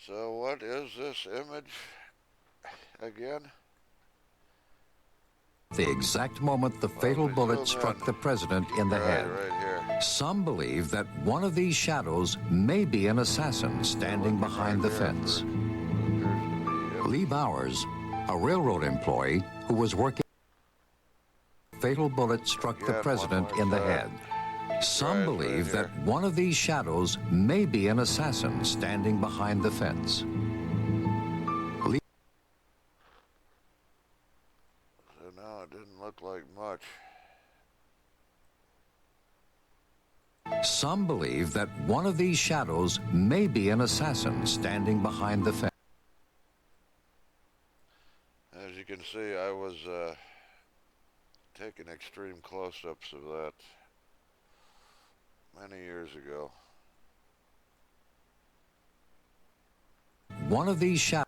So what is this image again? The exact moment the Well, fatal we bullet zoom struck in. the president Keep in the your eye head. right here. Some believe that one of these shadows may be an assassin standing behind the fence. Lee Bowers, a railroad employee who was working, the fatal bullet struck the president in the head. Some believe that one of these shadows may be an assassin standing behind the fence. So now it didn't look like much. Some believe that one of these shadows may be an assassin standing behind the fence. As you can see, I was taking extreme close-ups of that many years ago. One of these shadows.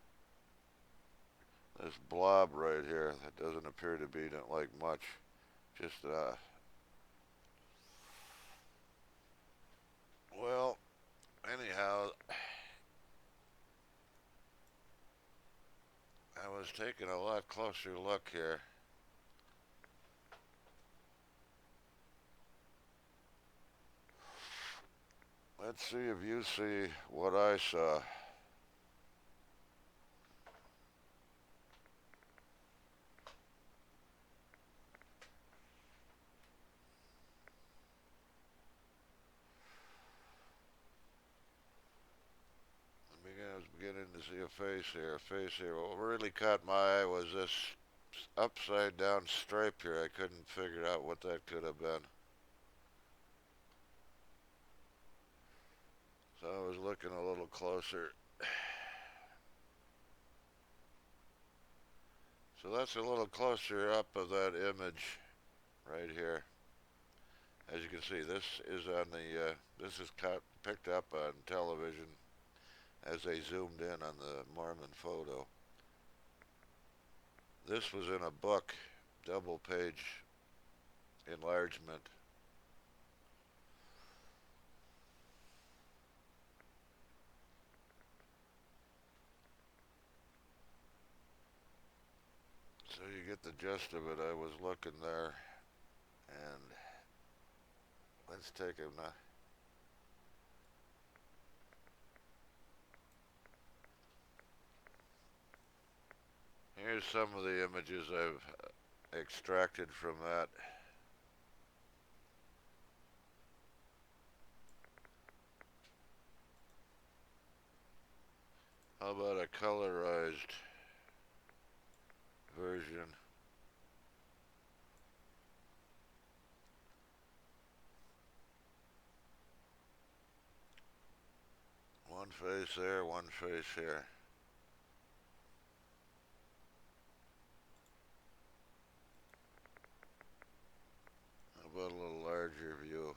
This blob right here, that doesn't appear to be like much. Just, well, anyhow, I was taking a lot closer look here. Let's see if you see what I saw. I was beginning to see a face here, What really caught my eye was this upside down stripe here. I couldn't figure out what that could have been. So I was looking a little closer. So that's a little closer up of that image right here. As you can see, this is on the, this is picked up on television as they zoomed in on the Mormon photo. This was in a book, double page enlargement. So you get the gist of it. I was looking there, and let's take him now. Here's some of the images I've extracted from that. How about a colorized version? One face there, one face here. How about a little larger view?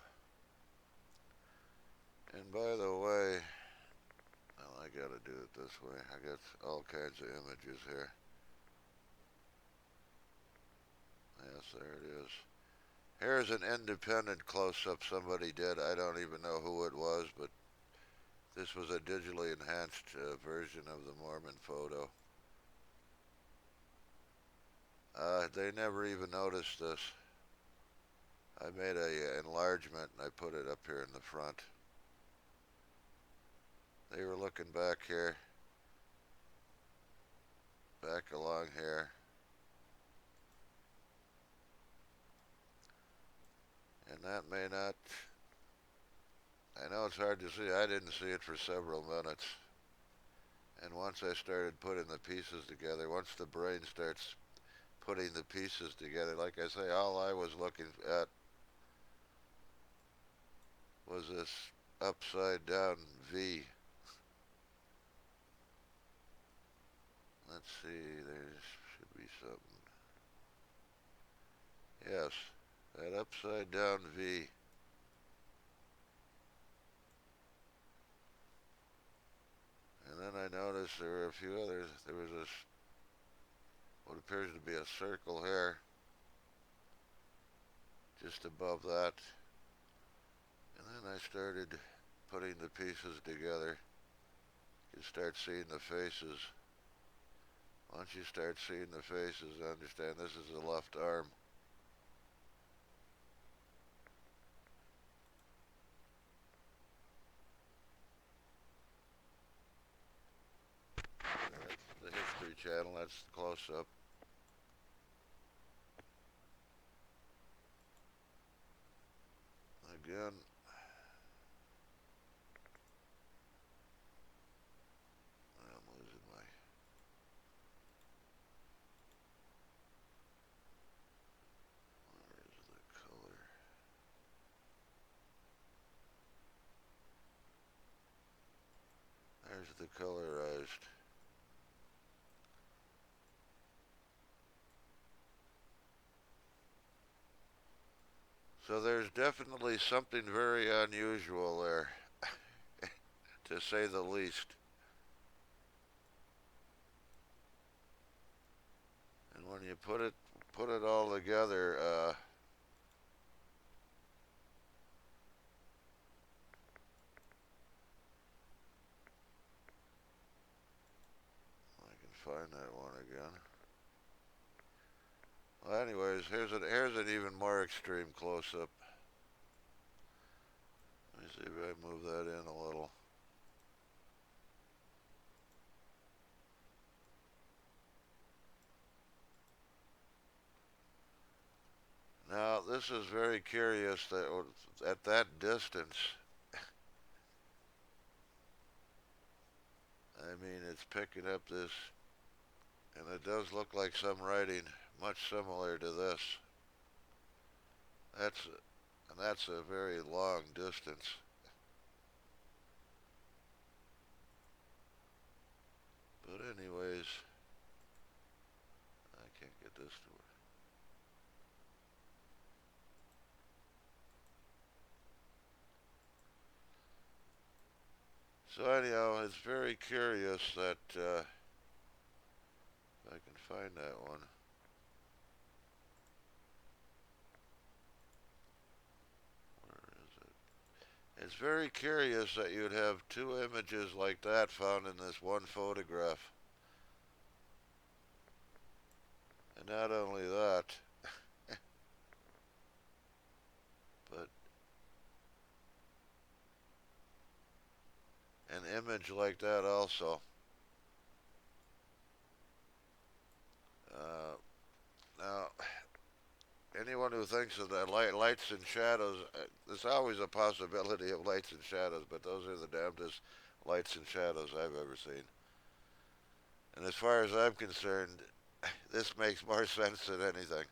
And by the way, well, I gotta do it this way. I got all kinds of images here. Yes, there it is. Here's an independent close-up somebody did. I don't even know who it was, but this was a digitally enhanced version of the Mormon photo. They never even noticed this. I made a enlargement and I put it up here in the front. They were looking back here, back along here. And that may not, I know it's hard to see. I didn't see it for several minutes. And once I started putting the pieces together, once the brain starts putting the pieces together, like I say, all I was looking at was this upside down V. Let's see, there should be something. Yes, that upside down V. And then I noticed there were a few others. There was this, what appears to be a circle here, just above that. And then I started putting the pieces together. you start seeing the faces, once you start seeing the faces, understand this is the left arm. That's the History Channel. That's close up. Again, I'm losing my. Where is the color? There's the colorized. So there's definitely something very unusual there, to say the least. And when you put it all together, I can find that one again. Well, anyways, here's an even more extreme close-up. Let me see if I move that in a little. Now, this is very curious that at that distance, I mean, it's picking up this, and it does look like some writing much similar to this. That's a very long distance. But anyways, I can't get this to work. So anyhow, it's very curious that if I can find that one. Where is it? It's very curious that you'd have two images like that found in this one photograph. And not only that, but an image like that also. Uh, Now, anyone who thinks of the lights and shadows, there's always a possibility of lights and shadows, but those are the damnedest lights and shadows I've ever seen. And as far as I'm concerned, this makes more sense than anything.